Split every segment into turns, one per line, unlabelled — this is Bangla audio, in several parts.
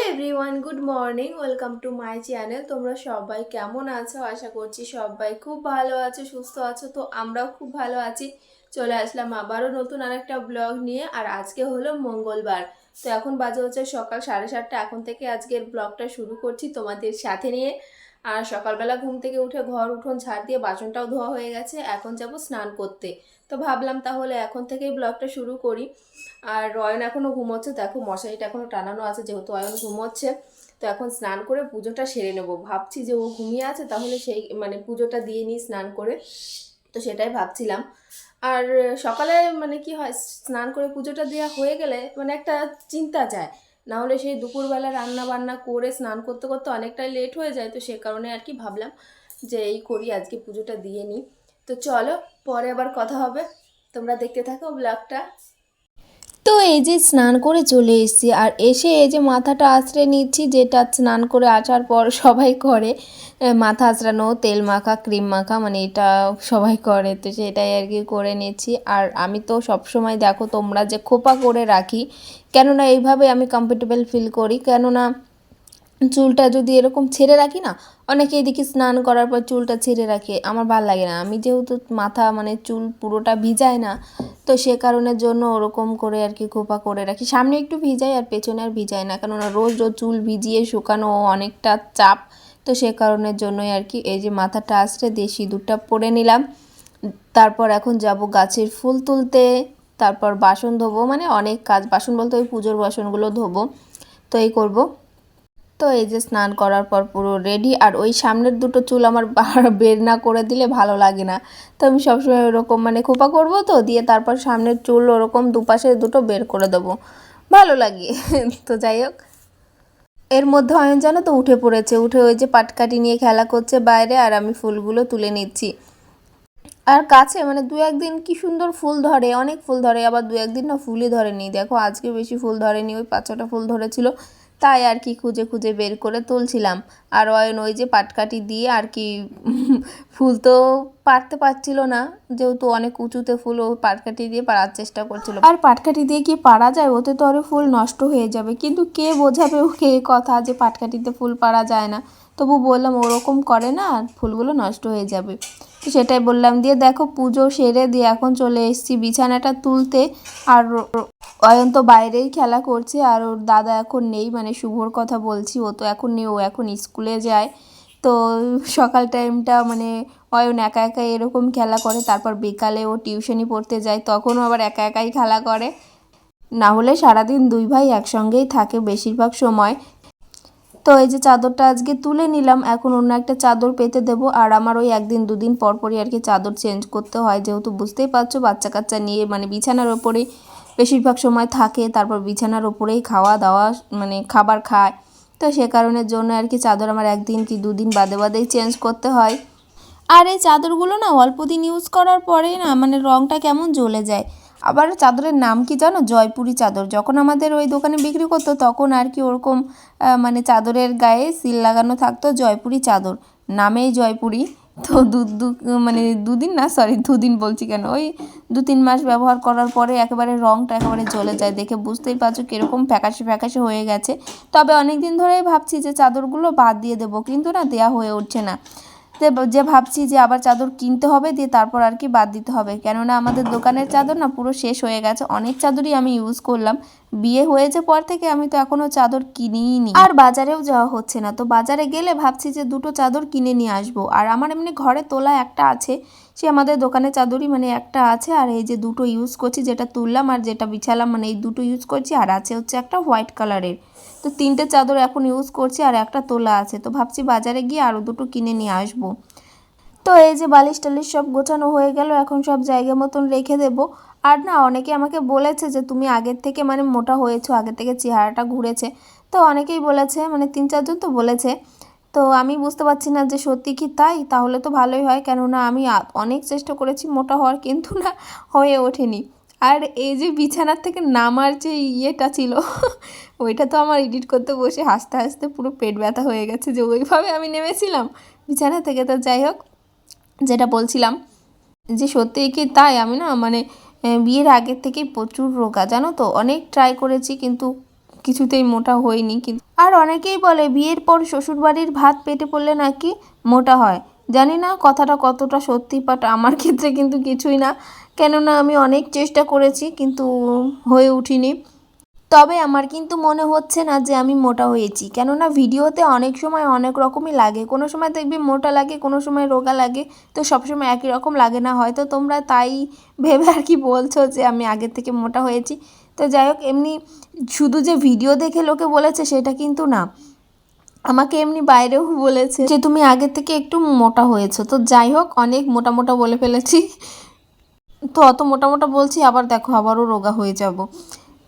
Hello everyone, good morning. Welcome to my channel. তোমরা সবাই কেমন আছো? আশা করছি সবাই খুব ভালো আছো, সুস্থ আছো। তো আমরাও খুব ভালো আছি। চলে আসলাম আবারও নতুন আরেকটা ব্লগ নিয়ে। আর আজকে হলো মঙ্গলবার। তো এখন বাজে হচ্ছে সকাল 7:30। এখন থেকে আজকের ব্লগটা শুরু করছি তোমাদের সাথে নিয়ে। আর সকালবেলা ঘুম থেকে উঠে ঘর উঠোন ঝাড় দিয়ে বাসনটাও ধোয়া হয়ে গেছে। এখন যাব স্নান করতে। তো ভাবলাম তাহলে এখন থেকেই ব্লগটা শুরু করি। আর অয়ন এখনও ঘুমোচ্ছে, দেখো মশারিটা এখনও টানানো আছে, যেহেতু অয়ন ঘুমোচ্ছে। তো এখন স্নান করে পুজোটা সেরে নেবো। ভাবছি যে ও ঘুমিয়ে আছে, তাহলে সেই পুজোটা দিয়ে নিই স্নান করে। তো সেটাই ভাবছিলাম। আর সকালে কি হয়, স্নান করে পুজোটা দেওয়া হয়ে গেলে একটা চিন্তা যায়। না হলে সেই দুপুরবেলা রান্না বান্না করে স্নান করতে করতে অনেকটাই লেট হয়ে যায়। তো সে কারণে আর কি ভাবলাম যে এই করি, আজকে পুজোটা দিয়ে নিই। তো চলো, পরে আবার কথা হবে। তোমরা দেখতে থাকো ব্লগটা। তো এই যে স্নান করে চলে এসেছি, আর এসে এই যে মাথাটা আঁচড়ে নিচ্ছি, যেটা স্নান করে আসার পর সবাই করে। মাথা আঁচড়ানো, তেল মাখা, ক্রিম মাখা, এটা সবাই করে। তো সেটাই আর কি করে নিচ্ছি। আর আমি তো সবসময় দেখো তোমরা যে খোপা করে রাখি, কেননা এইভাবে আমি কমফর্টেবল ফিল করি। কেননা চুলটা যদি এরকম ছেড়ে রাখি না, অনেকে এদিকে স্নান করার পর চুলটা ছেড়ে রাখে, আমার ভালো লাগে না। আমি যেহেতু মাথা চুল পুরোটা ভিজায় না, তো সে কারণের জন্য ওরকম করে আর কি খোপা করে রাখি। সামনে একটু ভিজাই আর পেছনে আর ভিজাই না, কেননা রোজ রোজ চুল ভিজিয়ে শুকানো অনেকটা চাপ। তো সে কারণের জন্যই আর কি এই যে মাথাটা আঁচড়ে দিয়ে সিঁদুরটা পরে নিলাম। তারপর এখন যাব গাছের ফুল তুলতে। তারপর বাসন ধোবো, অনেক কাজ, বাসন বলতে ওই পুজোর বাসনগুলো ধোবো। তো এই করবো। তো এই যে স্নান করার পর পুরো রেডি। আর ওই সামনের দুটো চুল আমার বের না করে দিলে ভালো লাগে না। তো আমি সবসময় ওরকম খোপা করবো, তো দিয়ে তারপর সামনের চুল ওরকম দুপাশে দুটো বের করে দেবো, ভালো লাগে। তো যাই হোক, এর মধ্যে অয়ন জানো তো উঠে পড়েছে। উঠে ওই যে পাটকাঠি নিয়ে খেলা করছে বাইরে, আর আমি ফুলগুলো তুলে নিচ্ছি। আর কাছে দু একদিন কি সুন্দর ফুল ধরে, অনেক ফুল ধরে। আবার দু একদিন না ফুলই ধরেনি, দেখো আজকে বেশি ফুল ধরেনি, ওই 5-6টা ফুল ধরেছিল। তাই আর কি খুঁজে খুঁজে বের করে তুলছিলাম। আর অয়ন ওই যে পাটকাঠি দিয়ে আর কি ফুল তো পারতে পারছিল না, যেহেতু অনেক উঁচুতে ফুল, ও পাটকাঠি দিয়ে পারার চেষ্টা করছিল। আর পাটকাঠি দিয়ে কি পারা যায়? ওতে তো আরও ফুল নষ্ট হয়ে যাবে। কিন্তু কে বোঝাবে ওকে কথা যে পাটকাঠিতে ফুল পারা যায় না। তবু বললাম ওরকম করে না, আর ফুলগুলো নষ্ট হয়ে যাবে। তো সেটাই বললাম। দিয়ে দেখো পুজো সেরে দিয়ে এখন চলে এসেছি বিছানাটা তুলতে। আর অয়ন তো বাইরেই খেলা করছে, আর ওর দাদা এখন নেই, শুভর কথা বলছি। ও তো এখন নেই, ও এখন স্কুলে যায়। তো সকাল টাইমটা অয়ন একা একা এরকম খেলা করে। তারপর বিকালে ও টিউশনি পড়তে যায়, তখনও আবার একা একাই খেলা করে। না হলে সারাদিন দুই ভাই একসঙ্গেই থাকে বেশিরভাগ সময়। তো এই যে চাদরটা আজকে তুলে নিলাম, এখন অন্য একটা চাদর পেতে দেবো। আর আমার ওই একদিন দুদিন পর পরই আর কি চাদর চেঞ্জ করতে হয়, যেহেতু বুঝতেই পারছো বাচ্চা কাচ্চা নিয়ে বিছানার ওপরেই বেশিরভাগ সময় থাকে। তারপর বিছানার ওপরেই খাওয়া দাওয়া খাবার খায়। তো সে কারণের জন্য আর কি চাদর আমার একদিন কি দুদিন বাদে বাদেই চেঞ্জ করতে হয়। আর এই চাদরগুলো না অল্প দিন ইউজ করার পরেই না রঙটা কেমন জ্বলে যায়। আবার চাদরের নাম কি জানো? জয়পুরি চাদর। যখন আমাদের ওই দোকানে বিক্রি করতো, তখন আর কি ওরকম চাদরের গায়ে সিল লাগানো থাকতো জয়পুরি চাদর, নামেই জয়পুরি। তো দুদিন না, সরি দুদিন বলছি কেন, ওই 2-3 মাস ব্যবহার করার পরে একেবারে রঙটা একেবারে জ্বলে যায়। দেখে বুঝতেই পারছো কীরকম ফ্যাকাশে ফ্যাকাশে হয়ে গেছে। তবে অনেক দিন ধরেই ভাবছি যে চাদরগুলো বাদ দিয়ে দেবো, কিন্তু না, দেয়া হয়ে উঠছে না। যে ভাবছি যে আবার চাদর কিনতে হবে, দিয়ে তারপর আর কি বাদ দিতে হবে। কেননা আমাদের দোকানের চাদর না পুরো শেষ হয়ে গেছে। অনেক চাদরই আমি ইউজ করলাম, বিয়ে হয়েছে পর থেকে আমি তো এখনও চাদর কিনিই নি। আর বাজারেও যাওয়া হচ্ছে না। তো বাজারে গেলে ভাবছি যে দুটো চাদর কিনে নিয়ে আসবো। আর আমার এমনি ঘরে তোলা একটা আছে, সে আমাদের দোকানের চাদরই একটা আছে। আর এই যে দুটো ইউজ করছি, যেটা তুললাম আর যেটা বিছালাম, এই দুটো ইউজ করছি। আর আছে হচ্ছে একটা হোয়াইট কালারের। তো 3টে চাদর এখন ইউজ করছি, আর একটা তোলা আছে। তো ভাবছি বাজারে গিয়ে আরও দুটো কিনে নিয়ে আসবো। তো এই যে বালিশ টালিশ সব গোছানো হয়ে গেল, এখন সব জায়গা মতন রেখে দেব। আর না, অনেকে আমাকে বলেছে যে তুমি আগের থেকে মোটা হয়েছো, আগের থেকে চেহারাটা ঘুরেছে। তো অনেকেই বলেছে, 3-4 জন তো বলেছে। তো আমি বুঝতে পারছি না যে সত্যি কি তাই। তাহলে তো ভালোই হয়, কেননা আমি অনেক চেষ্টা করেছি মোটা হওয়ার, কিন্তু না, হয়ে ওঠেনি। আর এই যে বিছানার থেকে নামার যে ইয়েটা ছিল ওইটা তো আমার এডিট করতে বসে হাসতে হাসতে পুরো পেট ব্যথা হয়ে গেছে, যে ওইভাবে আমি নেমেছিলাম বিছানা থেকে। তো যাই হোক, যেটা বলছিলাম, যে সত্যিই কি তাই আমি না বিয়ের আগের থেকেই প্রচুর রোগা, জানো তো। অনেক ট্রাই করেছি, কিন্তু কিছুতেই মোটা হইনি। কিন্তু আর অনেকেই বলে বিয়ের পর শ্বশুরবাড়ির ভাত পেটে পড়লে নাকি মোটা হয়। জানি না কথাটা কতটা সত্যি, বাট আমার ক্ষেত্রে কিন্তু কিছুই না, কেননা আমি অনেক চেষ্টা করেছি কিন্তু হয়ে উঠিনি। তবে আমার কিন্তু মনে হচ্ছে না যে আমি মোটা হয়েছি, কেননা ভিডিওতে অনেক সময় অনেক রকমই লাগে। কোনো সময় দেখবি মোটা লাগে, কোনো সময় রোগা লাগে, তো সবসময় একই রকম লাগে না। হয়তো তোমরা তাই ভেবে আর কি বলছো যে আমি আগের থেকে মোটা হয়েছি। তো যাই হোক, এমনি শুধু যে ভিডিও দেখে লোকে বলেছে সেটা কিন্তু না, আমাকে এমনি বাইরেও বলেছে যে তুমি আগের থেকে একটু মোটা হয়েছো। তো যাই হোক, অনেক মোটা মোটা বলে ফেলেছি। তো অত মোটা মোটা বলছি, আবার দেখো আবারও রোগা হয়ে যাব।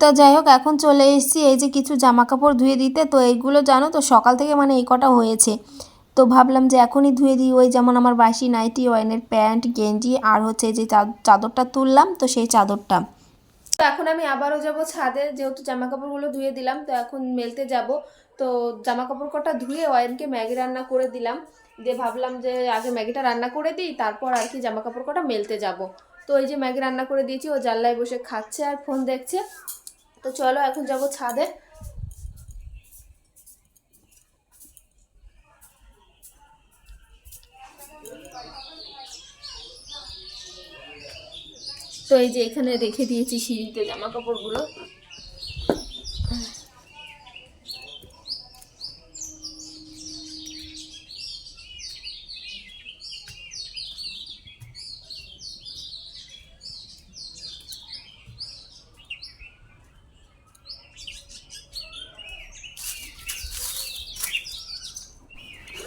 তো যাই হোক, এখন চলে এসেছি এই যে কিছু জামা কাপড় ধুয়ে দিতে। তো এইগুলো জানো তো সকাল থেকে মানে এই কটা হয়েছে, তো ভাবলাম যে এখনই ধুয়ে দিই। ওই যেমন আমার বাসি নাইটি, ওয়াইনের প্যান্ট, গেঞ্জি, আর হচ্ছে এই যে চাদরটা তুললাম, তো সেই চাদরটা। তো এখন আমি আবারও যাব ছাদে, যেহেতু জামা কাপড়গুলো ধুয়ে দিলাম, তো এখন মেলতে যাব। তো জামা কাপড় কটা ধুয়ে ওয়াইনকে ম্যাগি রান্না করে দিলাম, দিয়ে ভাবলাম যে আগে ম্যাগিটা রান্না করে দিই, তারপর আর কি জামা কাপড় কটা মেলতে যাব। তো এই যে ম্যাগি রান্না করে দিয়েছি, ও জানলায় বসে খাচ্ছে আর ফোন দেখছে। তো চলো এখন যাব ছাদে। তো এই যে এখানে রেখে দিয়েছি সিঁড়িতে জামা কাপড়গুলো।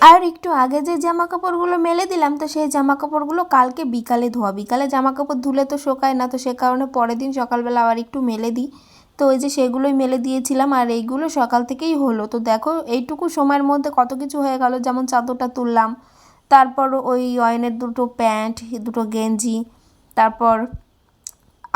আর একটু আগে যে জামা কাপড়গুলো মেলে দিলাম, তো সেই জামা কাপড়গুলো কালকে বিকালে ধোয়া। বিকালে জামা কাপড় ধুলে তো শোকায় না, তো সে কারণে পরের দিন সকালবেলা আবার একটু মেলে দিই। তো ওই যে সেগুলোই মেলে দিয়েছিলাম, আর এইগুলো সকাল থেকেই হলো। তো দেখো এইটুকু সময়ের মধ্যে কত কিছু হয়ে গেল। যেমন চাদরটা তুললাম, তারপর ওই অয়নের দুটো প্যান্ট, দুটো গেঞ্জি, তারপর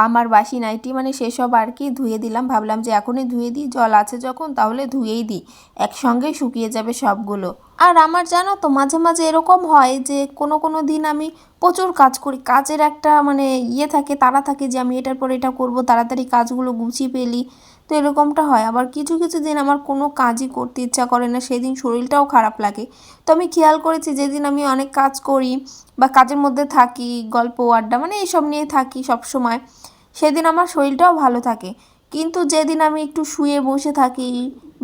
আমার বাসি নাইটি, মানে সেসব আর কি ধুয়ে দিলাম। ভাবলাম যে এখনই ধুয়ে দিই, জল আছে যখন তাহলে ধুয়েই দিই, একসঙ্গেই শুকিয়ে যাবে সবগুলো। আর আমার জানো তো মাঝে মাঝে এরকম হয় যে কোনো কোনো দিন আমি প্রচুর কাজ করি, কাজের একটা মানে ইয়ে থাকে, তাড়া থাকে যে আমি এটার পর এটা করব, তাড়াতাড়ি কাজগুলো গুছিয়ে ফেলি। তো এরকমটা হয়। আবার কিছু কিছু দিন আমার কোনো কাজই করতে ইচ্ছা করে না, সেদিন শরীরটাও খারাপ লাগে। তো আমি খেয়াল করেছি যেদিন আমি অনেক কাজ করি বা কাজের মধ্যে থাকি, গল্প আড্ডা মানে এইসব নিয়ে থাকি সব সময়, সেদিন আমার শরীরটাও ভালো থাকে। কিন্তু যেদিন আমি একটু শুয়ে বসে থাকি,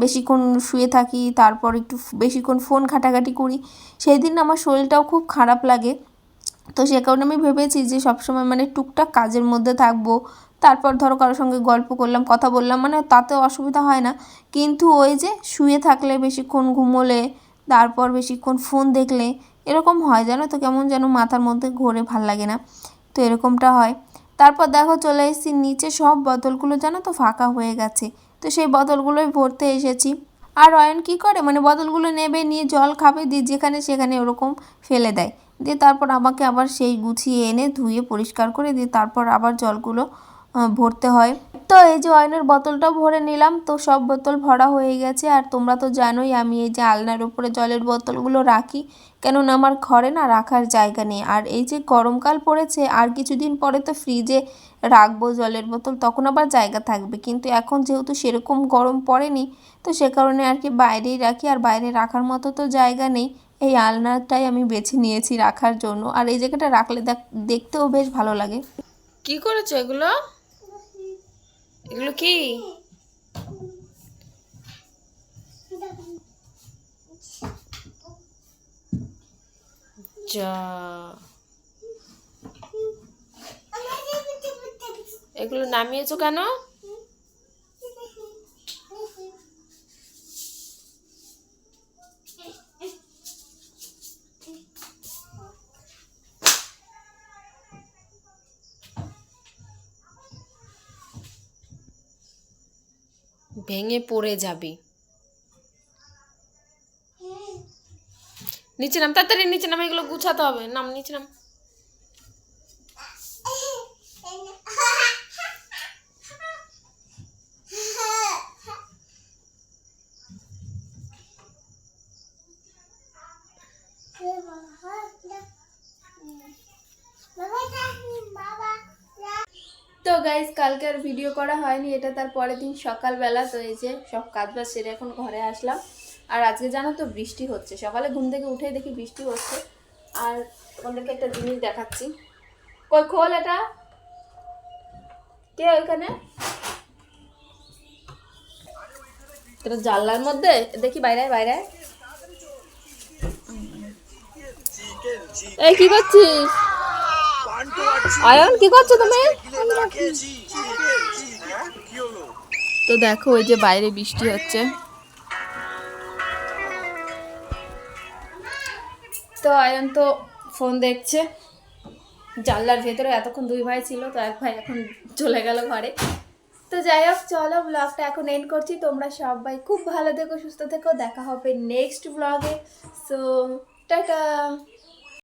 বেশিক্ষণ শুয়ে থাকি, তারপর একটু বেশিক্ষণ ফোন ঘাটাঘাটি করি, সেই দিন আমার শরীরটাও খুব খারাপ লাগে। তো সে কারণে আমি ভেবেছি যে সবসময় মানে টুকটাক কাজের মধ্যে থাকবো। তারপর ধরো কারোর সঙ্গে গল্প করলাম, কথা বললাম, মানে তাতেও অসুবিধা হয় না। কিন্তু ওই যে শুয়ে থাকলে, বেশিক্ষণ ঘুমোলে, তারপর বেশিক্ষণ ফোন দেখলে এরকম হয় জানো তো, কেমন যেন মাথার মধ্যে ঘোরে, ভাল লাগে না। তো এরকমটা হয়। তারপর দেখো চলে এসেছি নিচে, সব বোতলগুলো জানো তো ফাঁকা হয়ে গেছে। তো সেই বোতলগুলোই ভরতে এসেছি। আর অয়ন কী করে, মানে বোতলগুলো নেবে, নিয়ে জল খাবে, দিয়ে যেখানে সেখানে ওরকম ফেলে দেয়। দিয়ে তারপর আমাকে আবার সেই গুছিয়ে এনে ধুয়ে পরিষ্কার করে দিয়ে তারপর আবার জলগুলো ভরতে হয়। তো এই যে অয়নের বোতলটাও ভরে নিলাম, তো সব বোতল ভরা হয়ে গেছে। আর তোমরা তো জানোই আমি এই যে আলনার উপরে জলের বোতলগুলো রাখি, কেননা আমার ঘরে না রাখার জায়গা নেই। আর এই যে গরমকাল পড়েছে, আর কিছুদিন পরে তো ফ্রিজে রাখবো জলের বোতল, তখন আবার জায়গা থাকবে। কিন্তু এখন যেহেতু সেরকম গরম পড়েনি, তো সে কারণে আর কি বাইরেই রাখি। আর বাইরে রাখার মতো তো জায়গা নেই, এই আলনাটাই আমি বেছে নিয়েছি রাখার জন্য। আর এই জায়গাটা রাখলে দেখতেও বেশ ভালো লাগে। কি করেছো এগুলো? এগুলো কি? যা, এগুলো নামিয়েছো কেন? ভেঙে পড়ে যাবি। নিচে নাম, তাড়াতাড়ি নিচে নাম, এগুলো গুছাতে হবে। নাম, নিচে নাম। তো গাইজ কালকে আর ভিডিও করা হয়নি, এটা তার পরের দিন সকালবেলা। তো এই যে সব কাজ বাজ সেরে এখন ঘরে আসলাম। আর আজকে জানো তো বৃষ্টি হচ্ছে, সকালে ঘুম থেকে উঠেই দেখি বৃষ্টি হচ্ছে। আর তোমাদেরকে একটা জিনিস দেখাচ্ছি। কই খোল এটা, কে ওইখানে? এটা জানলার মধ্যে দেখি, বাইরে বাইরে। এই কি করছিস আয়ন, কি করছো তুমি? তো দেখো ওই যে বাইরে বৃষ্টি হচ্ছে। তো আয়ন তো ফোন দেখছে জানলার ভেতরে। এতক্ষণ দুই ভাই ছিল, তো এক ভাই এখন চলে গেল ঘরে। তো যাই হোক, চলো ব্লগটা এখন এন্ড করছি। তোমরা সবাই খুব ভালো থেকো, সুস্থ থেকো, দেখা হবে নেক্সট ব্লগে। So tata.